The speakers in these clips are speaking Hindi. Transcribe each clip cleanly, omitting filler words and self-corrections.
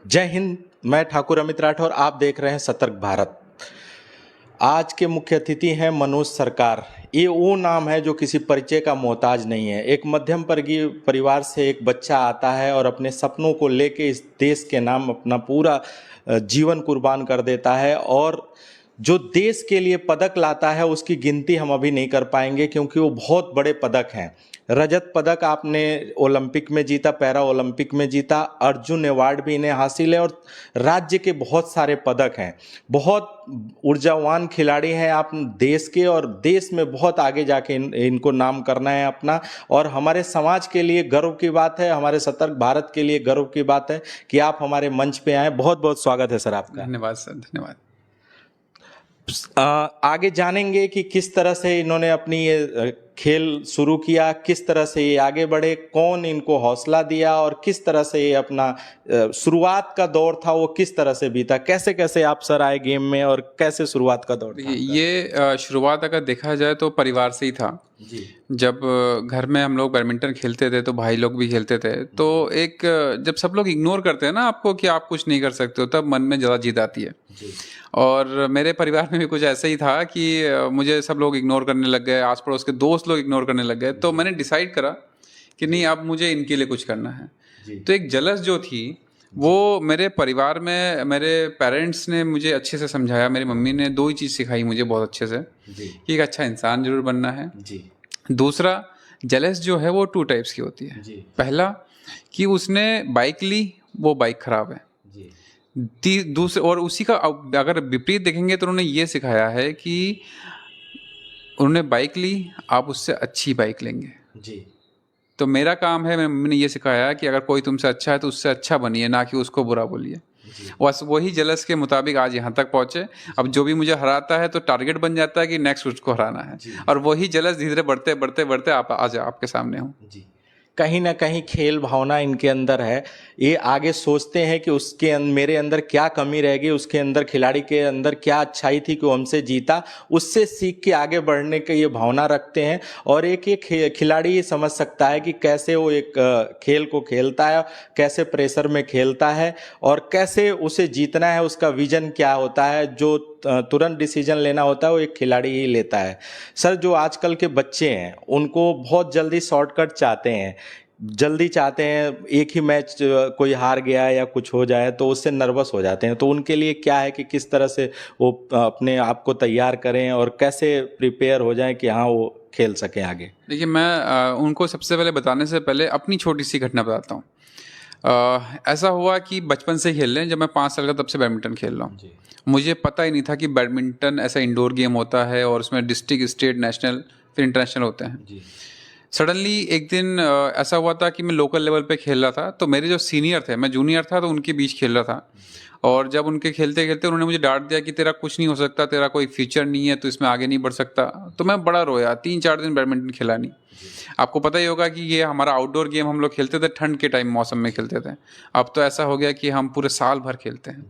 जय हिंद। मैं ठाकुर अमित राठौर, आप देख रहे हैं सतर्क भारत। आज के मुख्य अतिथि हैं मनोज सरकार। ये वो नाम है जो किसी परिचय का मोहताज नहीं है। एक मध्यम वर्गीय परिवार से एक बच्चा आता है और अपने सपनों को लेके इस देश के नाम अपना पूरा जीवन कुर्बान कर देता है। और जो देश के लिए पदक लाता है उसकी गिनती हम अभी नहीं कर पाएंगे, क्योंकि वो बहुत बड़े पदक हैं। रजत पदक आपने ओलंपिक में जीता, पैरा ओलंपिक में जीता, अर्जुन अवार्ड भी इन्हें हासिल है, और राज्य के बहुत सारे पदक हैं। बहुत ऊर्जावान खिलाड़ी हैं आप देश के, और देश में बहुत आगे जाके इनको नाम करना है अपना। और हमारे समाज के लिए गर्व की बात है, हमारे सतर्क भारत के लिए गर्व की बात है कि आप हमारे मंच पे आए। बहुत बहुत स्वागत है सर आपका। धन्यवाद सर, धन्यवाद। आगे जानेंगे कि किस तरह से इन्होंने अपनी ये खेल शुरू किया, किस तरह से ये आगे बढ़े, कौन इनको हौसला दिया, और किस तरह से ये अपना शुरुआत का दौर था वो किस तरह से बीता। कैसे कैसे आप सर आए गेम में, और कैसे शुरुआत का दौर था? ये शुरुआत अगर देखा जाए तो परिवार से ही था जी। जब घर में हम लोग बैडमिंटन खेलते थे तो भाई लोग भी खेलते थे, तो एक जब सब लोग इग्नोर करते हैं ना आपको कि आप कुछ नहीं कर सकते हो, तब मन में ज़्यादा जिद आती है। जी। और मेरे परिवार में भी कुछ ऐसा ही था कि मुझे सब लोग इग्नोर करने लग गए, आस पड़ोस के दोस्त लोग इग्नोर करने लग गए, तो मैंने डिसाइड करा कि नहीं, अब मुझे इनके लिए कुछ करना है। तो एक जलस जो थी वो मेरे परिवार में, मेरे पेरेंट्स ने मुझे अच्छे से समझाया। मेरी मम्मी ने दो ही चीज़ सिखाई मुझे बहुत अच्छे से कि एक अच्छा इंसान जरूर बनना है। दूसरा, जलस जो है वो 2 टाइप्स की होती है। पहला कि उसने बाइक ली, वो बाइक खराब है। दूसरे, और उसी का अगर विपरीत देखेंगे तो उन्होंने ये सिखाया है कि उन्होंने बाइक ली, आप उससे अच्छी बाइक लेंगे। तो मेरा काम है, मेरी मम्मी ने ये सिखाया कि अगर कोई तुमसे अच्छा है तो उससे अच्छा बनिए, ना कि उसको बुरा बोलिए। बस वही जलस के मुताबिक आज यहाँ तक पहुँचे। अब जो भी मुझे हराता है तो टारगेट बन जाता है कि नेक्स्ट उसको हराना है, और वही जलस धीरे धीरे बढ़ते बढ़ते बढ़ते आज आपके सामने हूँ। कहीं ना कहीं खेल भावना इनके अंदर है। ये आगे सोचते हैं कि उसके मेरे अंदर क्या कमी रहेगी, उसके अंदर, खिलाड़ी के अंदर क्या अच्छाई थी कि वो हमसे जीता, उससे सीख के आगे बढ़ने की ये भावना रखते हैं। और एक खिलाड़ी ये समझ सकता है कि कैसे वो एक खेल को खेलता है, कैसे प्रेशर में खेलता है, और कैसे उसे जीतना है, उसका विजन क्या होता है। जो तुरंत डिसीजन लेना होता है वो एक खिलाड़ी ही लेता है। सर, जो आजकल के बच्चे हैं उनको बहुत जल्दी शॉर्टकट चाहते हैं, जल्दी चाहते हैं, एक ही मैच कोई हार गया या कुछ हो जाए तो उससे नर्वस हो जाते हैं। तो उनके लिए क्या है कि किस तरह से वो अपने आप को तैयार करें और कैसे प्रिपेयर हो जाएं कि हाँ वो खेल सकें आगे? देखिए, मैं उनको सबसे पहले बताने से पहले अपनी छोटी सी घटना बताता हूँ। ऐसा हुआ कि बचपन से खेल रहे हैं, जब मैं 5 साल का तब से बैडमिंटन खेल रहा हूँ। मुझे पता ही नहीं था कि बैडमिंटन ऐसा इंडोर गेम होता है और उसमें डिस्ट्रिक्ट, स्टेट, नेशनल, फिर इंटरनेशनल होते हैं। सडनली एक दिन ऐसा हुआ था कि मैं लोकल लेवल पे खेल रहा था, तो मेरे जो सीनियर थे, मैं जूनियर था, तो उनके बीच खेल रहा था। और जब उनके खेलते खेलते उन्होंने मुझे डांट दिया कि तेरा कुछ नहीं हो सकता, तेरा कोई फ्यूचर नहीं है, तो इसमें आगे नहीं बढ़ सकता। तो मैं बड़ा रोया, 3-4 दिन बैडमिंटन खेला नहीं। आपको पता ही होगा कि ये हमारा आउटडोर गेम हम लोग खेलते थे, ठंड के टाइम मौसम में खेलते थे। अब तो ऐसा हो गया कि हम पूरे साल भर खेलते हैं,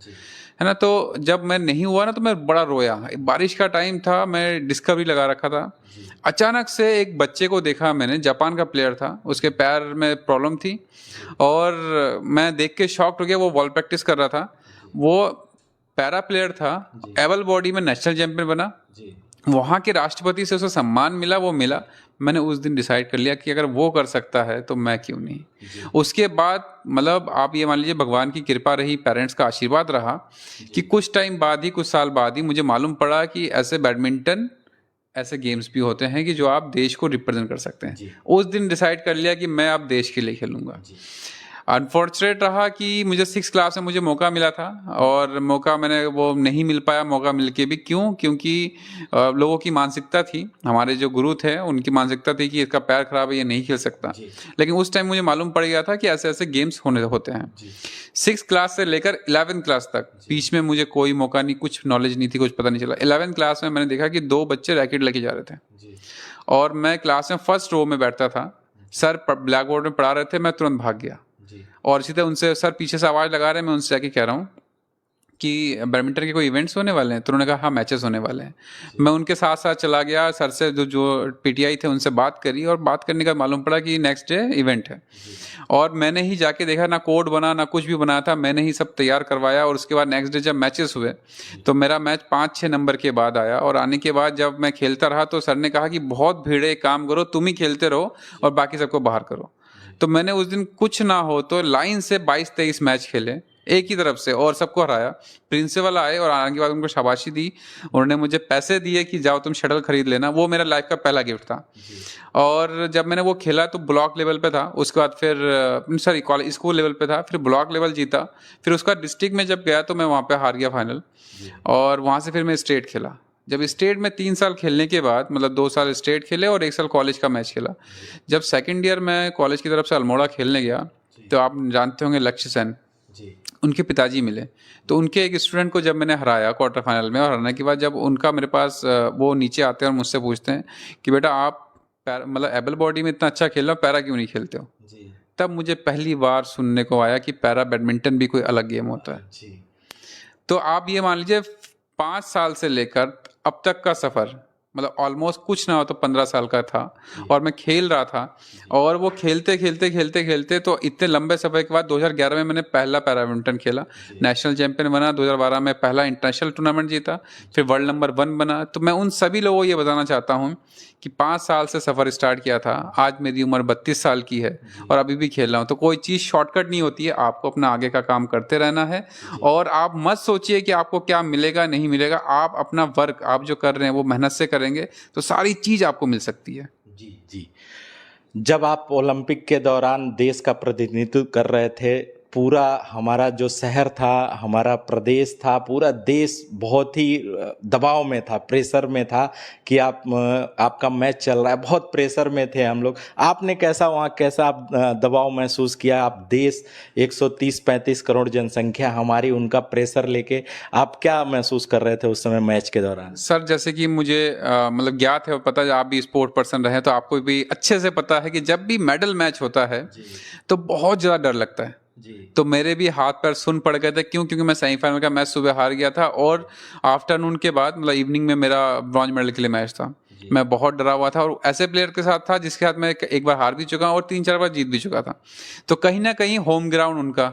है ना। तो जब मैं नहीं हुआ ना तो मैं बड़ा रोया। बारिश का टाइम था, मैं डिस्कवरी लगा रखा था। अचानक से एक बच्चे को देखा मैंने, जापान का प्लेयर था, उसके पैर में प्रॉब्लम थी, और मैं देख के शॉक्ड हो गया। वो बॉल प्रैक्टिस कर रहा था, वो पैरा प्लेयर था, एबल बॉडी में नेशनल चैंपियन बना, वहाँ के राष्ट्रपति से उसे सम्मान मिला, वो मिला। मैंने उस दिन डिसाइड कर लिया कि अगर वो कर सकता है तो मैं क्यों नहीं। उसके बाद मतलब आप ये मान लीजिए, भगवान की कृपा रही, पेरेंट्स का आशीर्वाद रहा कि कुछ टाइम बाद ही, कुछ साल बाद ही मुझे मालूम पड़ा कि ऐसे बैडमिंटन, ऐसे गेम्स भी होते हैं कि जो आप देश को रिप्रेजेंट कर सकते हैं। उस दिन डिसाइड कर लिया कि मैं अब देश के लिए खेलूंगा। अनफॉर्चुनेट रहा कि मुझे 6 क्लास में मुझे मौका मिला था, और मौका मैंने वो नहीं मिल पाया, मौका मिल के भी। क्यों? क्योंकि लोगों की मानसिकता थी, हमारे जो गुरु थे उनकी मानसिकता थी कि इसका पैर खराब है, ये नहीं खेल सकता। लेकिन उस टाइम मुझे मालूम पड़ गया था कि ऐसे ऐसे गेम्स होते हैं। 6 क्लास से लेकर 11 क्लास तक बीच में मुझे कोई मौका नहीं, कुछ नॉलेज नहीं थी, कुछ पता नहीं चला। 11 क्लास में मैंने देखा कि 2 बच्चे रैकेट लेके जा रहे थे, और मैं क्लास में फर्स्ट रो में बैठता था। सर ब्लैक बोर्ड में पढ़ा रहे थे, मैं तुरंत भाग गया, और सीधे उनसे, सर पीछे से आवाज़ लगा रहे हैं, मैं उनसे जाके कह रहा हूँ कि बैडमिंटन के कोई इवेंट्स होने वाले हैं, तो उन्होंने कहा हाँ मैचेस होने वाले हैं। मैं उनके साथ साथ चला गया, सर से जो पीटीआई थे उनसे बात करी, और बात करने का मालूम पड़ा कि नेक्स्ट डे इवेंट है। और मैंने ही जाके देखा, ना कोड बना ना कुछ भी बनाया था, मैंने ही सब तैयार करवाया। और उसके बाद नेक्स्ट डे जब मैचेस हुए तो मेरा मैच 5-6 नंबर के बाद आया, और आने के बाद जब मैं खेलता रहा तो सर ने कहा कि बहुत भीड़ है, एक काम करो तुम ही खेलते रहो और बाकी सबको बाहर करो। तो मैंने उस दिन कुछ ना हो तो लाइन से 22-23 मैच खेले एक ही तरफ से और सबको हराया। प्रिंसिपल आए और आने के बाद उनको शाबाशी दी, उन्होंने मुझे पैसे दिए कि जाओ तुम शटल खरीद लेना। वो मेरा लाइफ का पहला गिफ्ट था। और जब मैंने वो खेला तो ब्लॉक लेवल पे था, उसके बाद फिर सॉरी कॉलेज स्कूल लेवल पे था, फिर ब्लॉक लेवल जीता, फिर उसका डिस्ट्रिक्ट में जब गया तो मैं वहाँ पे हार गया फाइनल। और वहाँ से फिर मैं स्टेट खेला। जब स्टेट में 3 साल खेलने के बाद, मतलब 2 साल स्टेट खेले और 1 साल कॉलेज का मैच खेला। जब सेकेंड ईयर मैं कॉलेज की तरफ से अल्मोड़ा खेलने गया तो आप जानते होंगे लक्ष्य सेन, उनके पिताजी मिले। तो उनके एक स्टूडेंट को जब मैंने हराया क्वार्टर फाइनल में, और हराने के बाद जब उनका मेरे पास वो नीचे आते हैं और मुझसे पूछते हैं कि बेटा आप मतलब एबल बॉडी में इतना अच्छा खेल रहे हो, पैरा क्यों नहीं खेलते हो? तब मुझे पहली बार सुनने को आया कि पैरा बैडमिंटन भी कोई अलग गेम होता है। तो आप ये मान लीजिए 5 साल से लेकर अब तक का सफ़र, मतलब ऑलमोस्ट कुछ ना हो तो 15 साल का था, और मैं खेल रहा था। और वो खेलते खेलते खेलते खेलते तो इतने लंबे सफ़र के बाद 2011 में मैंने पहला पैरा बैडमिंटन खेला, नेशनल चैंपियन बना। 2012 में पहला इंटरनेशनल टूर्नामेंट जीता, फिर वर्ल्ड नंबर 1 बना। तो मैं उन सभी लोगों को ये बताना चाहता हूँ कि 5 साल से सफ़र स्टार्ट किया था, आज मेरी उम्र 32 साल की है और अभी भी खेल रहा हूँ। तो कोई चीज़ शॉर्टकट नहीं होती है, आपको अपना आगे का काम करते रहना है। और आप मत सोचिए कि आपको क्या मिलेगा नहीं मिलेगा, आप अपना वर्क आप जो कर रहे हैं वो मेहनत से करेंगे तो सारी चीज़ आपको मिल सकती है। जी। जब आप ओलंपिक के दौरान देश का प्रतिनिधित्व कर रहे थे, पूरा हमारा जो शहर था, हमारा प्रदेश था, पूरा देश बहुत ही दबाव में था, प्रेशर में था कि आपका मैच चल रहा है, बहुत प्रेशर में थे हम लोग। आपने कैसा आप दबाव महसूस किया? आप देश 130-135 करोड़ जनसंख्या हमारी, उनका प्रेशर लेके आप क्या महसूस कर रहे थे उस समय मैच के दौरान? सर जैसे कि मुझे मतलब ज्ञात है और पता है, आप भी स्पोर्ट पर्सन रहे तो आपको भी अच्छे से पता है कि जब भी मेडल मैच होता है तो बहुत ज़्यादा डर लगता है। तो मेरे भी हाथ पैर सुन पड़ गए थे। क्योंकि मैं सेमीफाइनल का मैच सुबह हार गया था, और आफ्टरनून के बाद मतलब इवनिंग में मेरा ब्रॉन्ज मेडल के लिए मैच था। मैं बहुत डरा हुआ था, और ऐसे प्लेयर के साथ था जिसके साथ मैं एक बार हार भी चुका और 3-4 बार जीत भी चुका था। तो कहीं ना कहीं होम ग्राउंड उनका,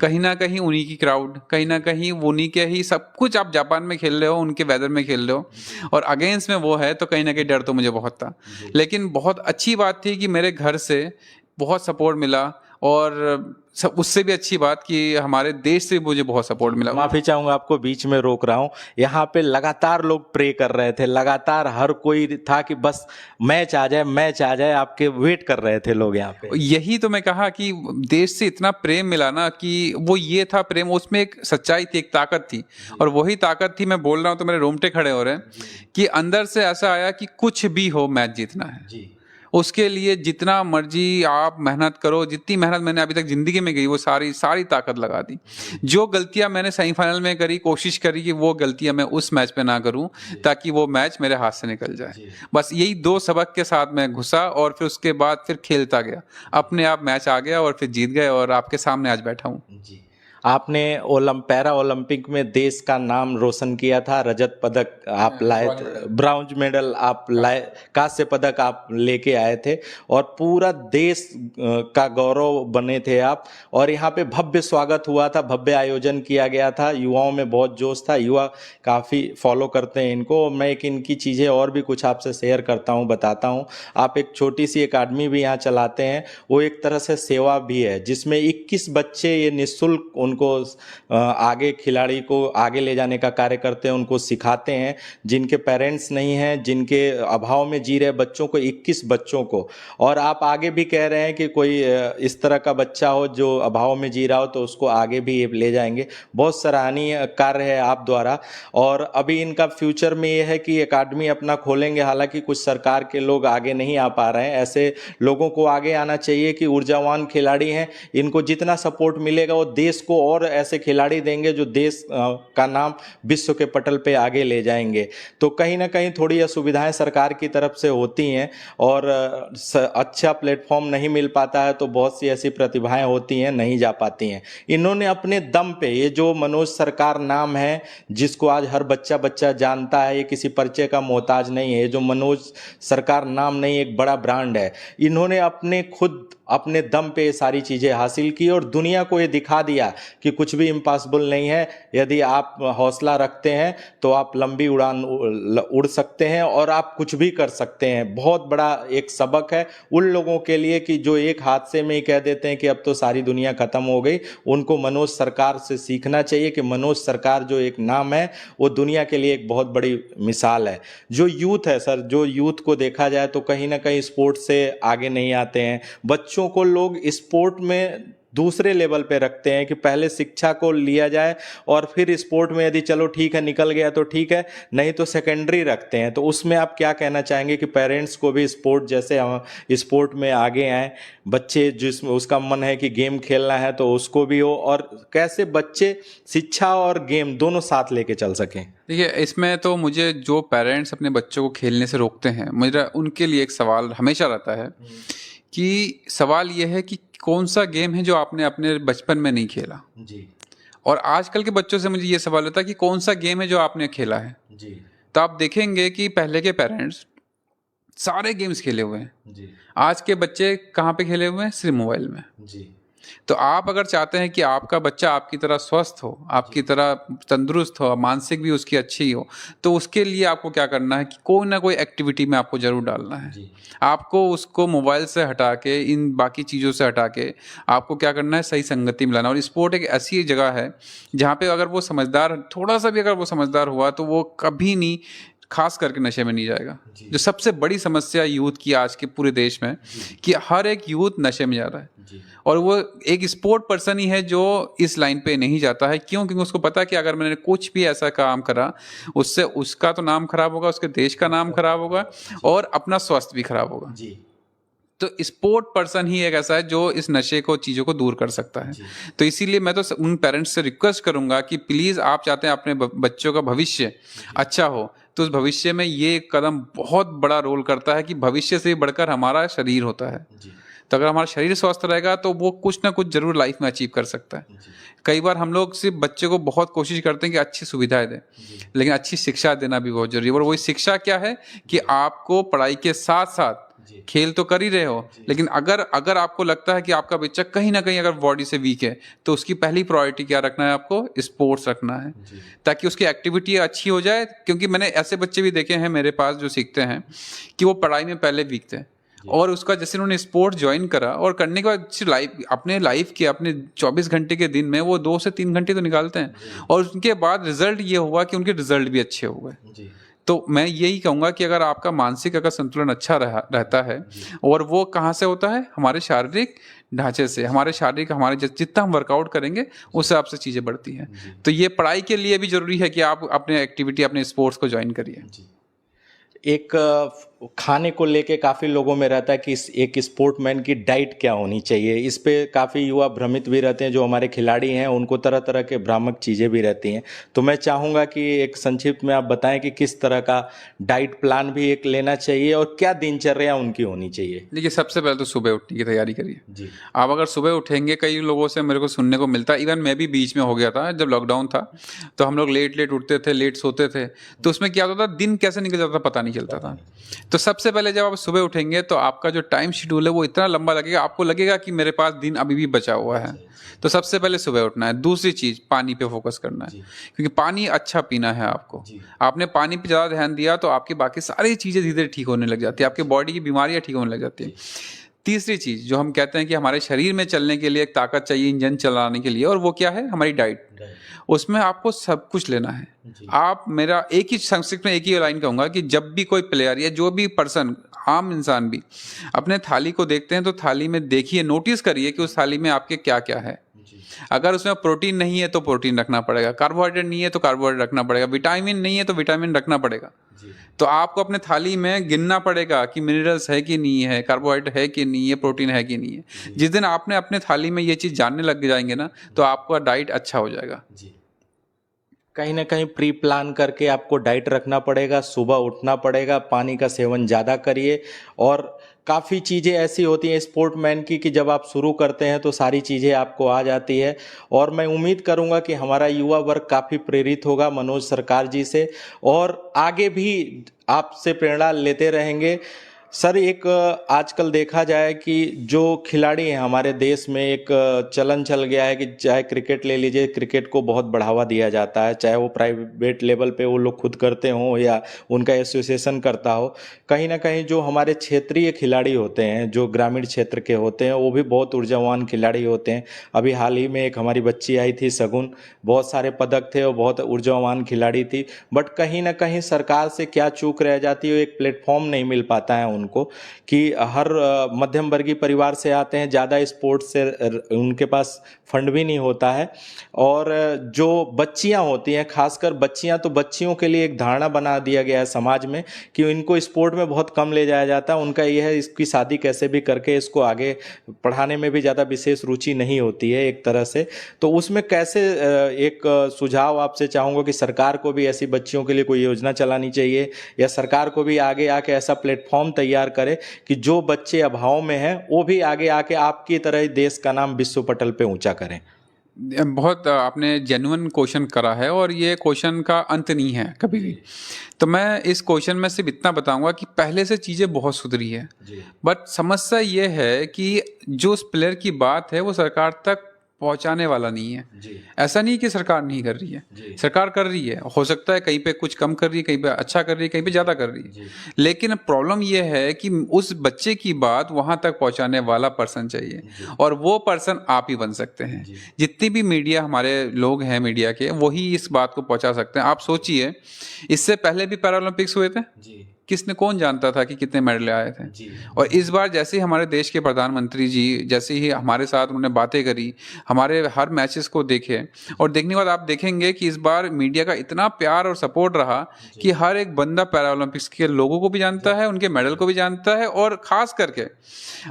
कहीं ना कहीं उन्हीं की क्राउड, कहीं ना कहीं उन्हीं के ही सब कुछ। आप जापान में खेल रहे हो, उनके वेदर में खेल रहे हो, और अगेंस्ट में वो है, तो कहीं ना कहीं डर तो मुझे बहुत था। लेकिन बहुत अच्छी बात थी कि मेरे घर से बहुत सपोर्ट मिला, और उससे भी अच्छी बात कि हमारे देश से मुझे बहुत सपोर्ट मिला। माफ़ी चाहूँगा, आपको बीच में रोक रहा हूँ। यहाँ पे लगातार लोग प्रे कर रहे थे, लगातार हर कोई था कि बस मैच आ जाए, मैच आ जाए, आपके वेट कर रहे थे लोग यहाँ पे। यही तो मैं कहा कि देश से इतना प्रेम मिला ना, कि वो ये था प्रेम, उसमें एक सच्चाई थी, एक ताकत थी। और वही ताकत थी, मैं बोल रहा हूँ तो मेरे रोंगटे खड़े हो रहे हैं, कि अंदर से ऐसा आया कि कुछ भी हो मैच जीतना है। उसके लिए जितना मर्जी आप मेहनत करो, जितनी मेहनत मैंने अभी तक ज़िंदगी में की वो सारी ताकत लगा दी। जो गलतियां मैंने सेमीफाइनल में करी, कोशिश करी कि वो गलतियां मैं उस मैच पे ना करूं, ताकि वो मैच मेरे हाथ से निकल जाए। बस यही 2 सबक के साथ मैं घुसा, और फिर उसके बाद फिर खेलता गया, अपने आप मैच आ गया और फिर जीत गए, और आपके सामने आज बैठा हूँ। आपने पैरा ओलंपिक में देश का नाम रोशन किया था, रजत पदक आप लाए थे, ब्रॉन्ज मेडल आप लाए, कांस्य पदक आप लेके आए थे, और पूरा देश का गौरव बने थे आप। और यहाँ पे भव्य स्वागत हुआ था, भव्य आयोजन किया गया था, युवाओं में बहुत जोश था, युवा काफ़ी फॉलो करते हैं इनको। मैं एक इनकी चीज़ें और भी कुछ आपसे शेयर करता हूँ, बताता हूँ। आप एक छोटी सी अकादमी भी यहाँ चलाते हैं, वो एक तरह से सेवा भी है, जिसमें 21 बच्चे ये निःशुल्क उनको आगे खिलाड़ी को आगे ले जाने का कार्य करते हैं, उनको सिखाते हैं। जिनके पेरेंट्स नहीं हैं, जिनके अभाव में जी रहे बच्चों को, 21 बच्चों को। और आप आगे भी कह रहे हैं कि कोई इस तरह का बच्चा हो जो अभाव में जी रहा हो तो उसको आगे भी ले जाएंगे। बहुत सराहनीय कार्य है आप द्वारा। और अभी इनका फ्यूचर में ये है कि एकेडमी अपना खोलेंगे, हालांकि कुछ सरकार के लोग आगे नहीं आ पा रहे हैं। ऐसे लोगों को आगे आना चाहिए कि ऊर्जावान खिलाड़ी हैं, इनको जितना सपोर्ट मिलेगा वो देश को और ऐसे खिलाड़ी देंगे जो देश का नाम विश्व के पटल पे आगे ले जाएंगे। तो कहीं ना कहीं थोड़ी असुविधाएं सरकार की तरफ से होती हैं और अच्छा प्लेटफॉर्म नहीं मिल पाता है, तो बहुत सी ऐसी प्रतिभाएं होती हैं नहीं जा पाती हैं। इन्होंने अपने दम पे, ये जो मनोज सरकार नाम है जिसको आज हर बच्चा बच्चा जानता है, ये किसी परिचय का मोहताज नहीं है। जो मनोज सरकार नाम नहीं, एक बड़ा ब्रांड है। इन्होंने अपने दम पे ये सारी चीज़ें हासिल की और दुनिया को ये दिखा दिया कि कुछ भी इम्पॉसिबल नहीं है। यदि आप हौसला रखते हैं तो आप लंबी उड़ान उड़ सकते हैं और आप कुछ भी कर सकते हैं। बहुत बड़ा एक सबक है उन लोगों के लिए कि जो एक हादसे में ही कह देते हैं कि अब तो सारी दुनिया खत्म हो गई। उनको मनोज सरकार से सीखना चाहिए कि मनोज सरकार जो एक नाम है वो दुनिया के लिए एक बहुत बड़ी मिसाल है। जो यूथ है सर, जो यूथ को देखा जाए तो कहीं ना कहीं स्पोर्ट्स से आगे नहीं आते हैं। बच्चों को लोग स्पोर्ट में दूसरे लेवल पे रखते हैं कि पहले शिक्षा को लिया जाए और फिर स्पोर्ट में यदि चलो ठीक है निकल गया तो ठीक है, नहीं तो सेकेंडरी रखते हैं। तो उसमें आप क्या कहना चाहेंगे कि पेरेंट्स को भी स्पोर्ट जैसे स्पोर्ट में आगे आए, बच्चे जिसमें उसका मन है कि गेम खेलना है तो उसको भी हो, और कैसे बच्चे शिक्षा और गेम दोनों साथ लेके चल सकें? देखिए, इसमें तो मुझे जो पेरेंट्स अपने बच्चों को खेलने से रोकते हैं, मुझे उनके लिए एक सवाल हमेशा रहता है कि सवाल ये है कि कौन सा गेम है जो आपने अपने बचपन में नहीं खेला जी। और आजकल के बच्चों से मुझे ये सवाल होता है कि कौन सा गेम है जो आपने खेला है। जी। तो आप देखेंगे कि पहले के पेरेंट्स सारे गेम्स खेले हुए हैं। जी। आज के बच्चे कहाँ पे खेले हुए हैं? सिर्फ मोबाइल में। जी। तो आप अगर चाहते हैं कि आपका बच्चा आपकी तरह स्वस्थ हो, आपकी तरह तंदुरुस्त हो, मानसिक भी उसकी अच्छी हो, तो उसके लिए आपको क्या करना है कि कोई ना कोई एक्टिविटी में आपको जरूर डालना है। आपको उसको मोबाइल से हटा के, इन बाकी चीज़ों से हटा के आपको क्या करना है, सही संगति में लाना। और स्पोर्ट एक ऐसी जगह है जहाँ पे अगर वो समझदार, थोड़ा सा भी अगर वो समझदार हुआ तो वो कभी नहीं, खास करके नशे में नहीं जाएगा। जो सबसे बड़ी समस्या यूथ की आज के पूरे देश में, कि हर एक यूथ नशे में जा रहा है और वो एक स्पोर्ट पर्सन ही है जो इस लाइन पे नहीं जाता है। क्यों? क्योंकि उसको पता है कि अगर मैंने कुछ भी ऐसा काम करा उससे उसका तो नाम खराब होगा, उसके देश का नाम खराब होगा और अपना स्वास्थ्य भी खराब होगा। तो स्पोर्ट पर्सन ही एक ऐसा है जो इस नशे को, चीज़ों को दूर कर सकता है। तो इसीलिए मैं तो उन पेरेंट्स से रिक्वेस्ट करूंगा कि प्लीज़, आप चाहते हैं अपने बच्चों का भविष्य अच्छा हो, तो उस भविष्य में ये कदम बहुत बड़ा रोल करता है कि भविष्य से बढ़कर हमारा शरीर होता है। तो अगर हमारा शरीर स्वस्थ रहेगा तो वो कुछ ना कुछ जरूर लाइफ में अचीव कर सकता है। कई बार हम लोग सिर्फ बच्चे को बहुत कोशिश करते हैं कि अच्छी सुविधाएं दें, लेकिन अच्छी शिक्षा देना भी बहुत जरूरी है। और वही शिक्षा क्या है कि आपको पढ़ाई के साथ साथ खेल तो कर ही रहे हो, लेकिन अगर आपको लगता है कि आपका बच्चा कहीं ना कहीं अगर बॉडी से वीक है, तो उसकी पहली प्रायोरिटी क्या रखना है? आपको स्पोर्ट्स रखना है, ताकि उसकी एक्टिविटी अच्छी हो जाए। क्योंकि मैंने ऐसे बच्चे भी देखे हैं मेरे पास जो सीखते हैं कि वो पढ़ाई में पहले वीक थे और उसका जैसे उन्होंने स्पोर्ट ज्वाइन करा और करने के बाद अपने लाइफ के, अपने 24 घंटे के दिन में वो 2 से 3 घंटे तो निकालते हैं और उनके बाद रिजल्ट ये हुआ कि उनके रिजल्ट भी अच्छे हो गए। तो मैं यही कहूँगा कि अगर आपका मानसिक अगर संतुलन अच्छा रहता है, और वो कहाँ से होता है? हमारे शारीरिक ढांचे से, हमारे जितना हम वर्कआउट करेंगे उस हिसाब से चीज़ें बढ़ती हैं। तो ये पढ़ाई के लिए भी जरूरी है कि आप अपने एक्टिविटी, अपने स्पोर्ट्स को ज्वाइन करिए। एक खाने को लेके काफ़ी लोगों में रहता है कि एक स्पोर्टमैन की डाइट क्या होनी चाहिए। इस पे काफ़ी युवा भ्रमित भी रहते हैं। जो हमारे खिलाड़ी हैं उनको तरह तरह के भ्रामक चीज़ें भी रहती हैं। तो मैं चाहूँगा कि एक संक्षिप्त में आप बताएं कि किस तरह का डाइट प्लान भी एक लेना चाहिए और क्या दिनचर्या उनकी होनी चाहिए। देखिए, सबसे पहले तो सुबह उठने की तैयारी करिए। आप अगर सुबह उठेंगे, कई लोगों से मेरे को सुनने को मिलता है, इवन मैं भी बीच में हो गया था जब लॉकडाउन था, तो हम लोग लेट उठते थे, लेट सोते थे, तो उसमें क्या होता था, दिन कैसे निकल जाता पता नहीं चलता था। तो सबसे पहले जब आप सुबह उठेंगे तो आपका जो टाइम शेड्यूल है वो इतना लंबा लगेगा, आपको लगेगा कि मेरे पास दिन अभी भी बचा हुआ है। तो सबसे पहले सुबह उठना है। दूसरी चीज़, पानी पे फोकस करना है, क्योंकि पानी अच्छा पीना है आपको। आपने पानी पे ज़्यादा ध्यान दिया तो आपकी बाकी सारी चीज़ें धीरे धीरे ठीक होने लग जाती है, आपकी बॉडी की बीमारियाँ ठीक होने लग जाती है। तीसरी चीज़ जो हम कहते हैं कि हमारे शरीर में चलने के लिए एक ताकत चाहिए, इंजन चलाने के लिए, और वो क्या है? हमारी डाइट। उसमें आपको सब कुछ लेना है। आप, मेरा एक ही संक्षिप्त में एक ही लाइन कहूँगा कि जब भी कोई प्लेयर या जो भी पर्सन, आम इंसान भी अपने थाली को देखते हैं तो थाली में देखिए, नोटिस करिए कि उस थाली में आपके क्या क्या है। अगर उसमें प्रोटीन नहीं है तो प्रोटीन रखना पड़ेगा, कार्बोहाइड्रेट नहीं है तो कार्बोहाइड्रेट रखना पड़ेगा, विटामिन नहीं है तो विटामिन रखना पड़ेगा। तो आपको अपने थाली में गिनना पड़ेगा कि मिनरल्स है कि नहीं है, कार्बोहाइड्रेट है कि नहीं है, प्रोटीन है कि नहीं है। जिस दिन आपने अपने थाली में ये चीज़ जानने लग जाएंगे ना, तो आपका डाइट अच्छा हो जाएगा। कहीं ना कहीं प्री प्लान करके आपको डाइट रखना पड़ेगा, सुबह उठना पड़ेगा, पानी का सेवन ज़्यादा करिए। और काफ़ी चीज़ें ऐसी होती हैं स्पोर्टमैन की कि जब आप शुरू करते हैं तो सारी चीज़ें आपको आ जाती है। और मैं उम्मीद करूंगा कि हमारा युवा वर्ग काफ़ी प्रेरित होगा मनोज सरकार जी से और आगे भी आपसे प्रेरणा लेते रहेंगे। सर, एक आजकल देखा जाए कि जो खिलाड़ी हैं हमारे देश में, एक चलन चल गया है कि चाहे क्रिकेट ले लीजिए, क्रिकेट को बहुत बढ़ावा दिया जाता है, चाहे वो प्राइवेट लेवल पे वो लोग खुद करते हों या उनका एसोसिएशन करता हो। कहीं ना कहीं जो हमारे क्षेत्रीय खिलाड़ी होते हैं, जो ग्रामीण क्षेत्र के होते हैं, वो भी बहुत ऊर्जावान खिलाड़ी होते हैं। अभी हाल ही में एक हमारी बच्ची आई थी सगुन, बहुत सारे पदक थे और बहुत ऊर्जावान खिलाड़ी थी। बट कहीं ना कहीं सरकार से क्या चूक रह जाती है, एक प्लेटफॉर्म नहीं मिल पाता है उनको कि हर मध्यम वर्गीय परिवार से आते हैं, ज़्यादा स्पोर्ट्स से उनके पास फंड भी नहीं होता है। और जो बच्चियां होती हैं, खासकर बच्चियां, तो बच्चियों के लिए एक धारणा बना दिया गया है समाज में कि इनको स्पोर्ट में बहुत कम ले जाया जाता है। उनका यह है इसकी शादी कैसे भी करके इसको आगे पढ़ाने में भी ज़्यादा विशेष रुचि नहीं होती है एक तरह से। तो उसमें कैसे एक सुझाव आपसे चाहूँगा कि सरकार को भी ऐसी बच्चियों के लिए कोई योजना चलानी चाहिए या सरकार को भी आगे आके ऐसा प्लेटफॉर्म तैयार करे कि जो बच्चे अभाव में हैं वो भी आगे आके आपकी तरह ही देश का नाम विश्व पटल पे ऊंचा करें। बहुत आपने जेन्युइन क्वेश्चन करा है और ये क्वेश्चन का अंत नहीं है कभी भी। तो मैं इस क्वेश्चन में सिर्फ इतना बताऊंगा कि पहले से चीज़ें बहुत सुधरी है, बट समस्या ये है कि जो उस प्लेयर की बात है वो सरकार तक पहुंचाने वाला नहीं है। ऐसा नहीं कि सरकार नहीं कर रही है, सरकार कर रही है। हो सकता है कहीं पे कुछ कम कर रही है, कहीं पे अच्छा कर रही है, कहीं पे ज़्यादा कर रही है। लेकिन प्रॉब्लम ये है कि उस बच्चे की बात वहां तक पहुंचाने वाला पर्सन चाहिए, और वो पर्सन आप ही बन सकते हैं। जितनी भी मीडिया, हमारे लोग हैं मीडिया के, वही इस बात को पहुंचा सकते हैं। आप सोचिए, इससे पहले भी पैरालंपिक्स हुए थे, किसने, कौन जानता था कि कितने मेडल आए थे। और इस बार जैसे ही हमारे देश के प्रधानमंत्री जी जैसे ही हमारे साथ उन्होंने बातें करी, हमारे हर मैचेस को देखे, और देखने के बाद आप देखेंगे कि इस बार मीडिया का इतना प्यार और सपोर्ट रहा कि हर एक बंदा पैरालंपिक्स के लोगों को भी जानता है, उनके मेडल को भी जानता है, और खास करके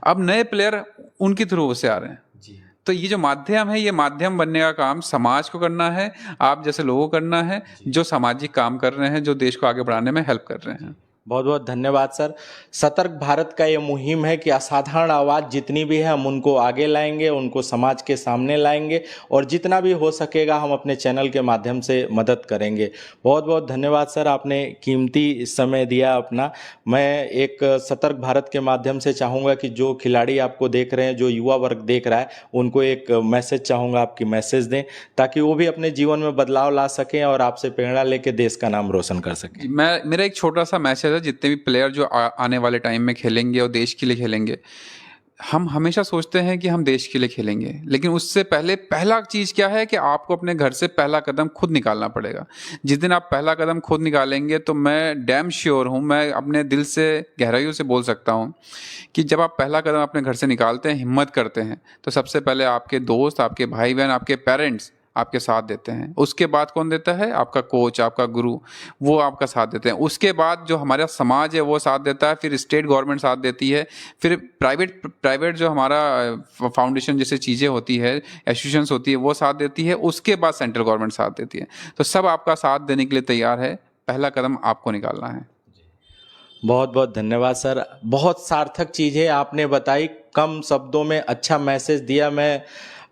अब नए प्लेयर उनकी थ्रू से आ रहे हैं। तो ये जो माध्यम है, ये माध्यम बनने का काम समाज को करना है, आप जैसे लोगों को करना है जो सामाजिक काम कर रहे हैं, जो देश को आगे बढ़ाने में हेल्प कर रहे हैं। बहुत बहुत धन्यवाद सर। सतर्क भारत का ये मुहिम है कि असाधारण आवाज़ जितनी भी है हम उनको आगे लाएंगे, उनको समाज के सामने लाएंगे, और जितना भी हो सकेगा हम अपने चैनल के माध्यम से मदद करेंगे। बहुत बहुत धन्यवाद सर, आपने कीमती समय दिया अपना। मैं एक सतर्क भारत के माध्यम से चाहूँगा कि जो खिलाड़ी आपको देख रहे हैं, जो युवा वर्ग देख रहा है, उनको एक मैसेज चाहूँगा आपकी मैसेज दें, ताकि वो भी अपने जीवन में बदलाव ला सकें और आपसे प्रेरणा लेके देश का नाम रोशन कर सकें। मेरा एक छोटा सा मैसेज है, जितने भी प्लेयर जो आने वाले टाइम में खेलेंगे और देश के लिए खेलेंगे, हम हमेशा सोचते हैं कि हम देश के लिए खेलेंगे, लेकिन उससे पहले पहला चीज़ क्या है कि आपको अपने घर से पहला कदम खुद निकालना पड़ेगा। जिस दिन आप पहला कदम खुद निकालेंगे, तो मैं डैम श्योर हूँ, मैं अपने दिल से गहराइयों से बोल सकता हूँ कि जब आप पहला कदम अपने घर से निकालते हैं, हिम्मत करते हैं, तो सबसे पहले आपके दोस्त, आपके भाई बहन, आपके पेरेंट्स आपके साथ देते हैं। उसके बाद कौन देता है? आपका कोच, आपका गुरु, वो आपका साथ देते हैं। उसके बाद जो हमारा समाज है वो साथ देता है, फिर स्टेट गवर्नमेंट साथ देती है, फिर प्राइवेट जो हमारा फाउंडेशन जैसे चीज़ें होती है, एसोसिएशंस होती है, वो साथ देती है। उसके बाद सेंट्रल गवर्नमेंट साथ देती है। तो सब आपका साथ देने के लिए तैयार है, पहला कदम आपको निकालना है। बहुत बहुत धन्यवाद सर, बहुत सार्थक चीज़ें आपने बताई, कम शब्दों में अच्छा मैसेज दिया। मैं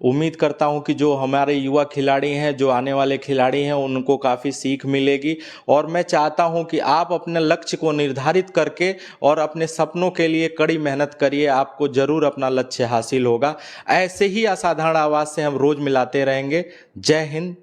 उम्मीद करता हूं कि जो हमारे युवा खिलाड़ी हैं, जो आने वाले खिलाड़ी हैं, उनको काफ़ी सीख मिलेगी। और मैं चाहता हूं कि आप अपने लक्ष्य को निर्धारित करके और अपने सपनों के लिए कड़ी मेहनत करिए, आपको ज़रूर अपना लक्ष्य हासिल होगा। ऐसे ही असाधारण आवाज़ से हम रोज़ मिलाते रहेंगे। जय हिंद,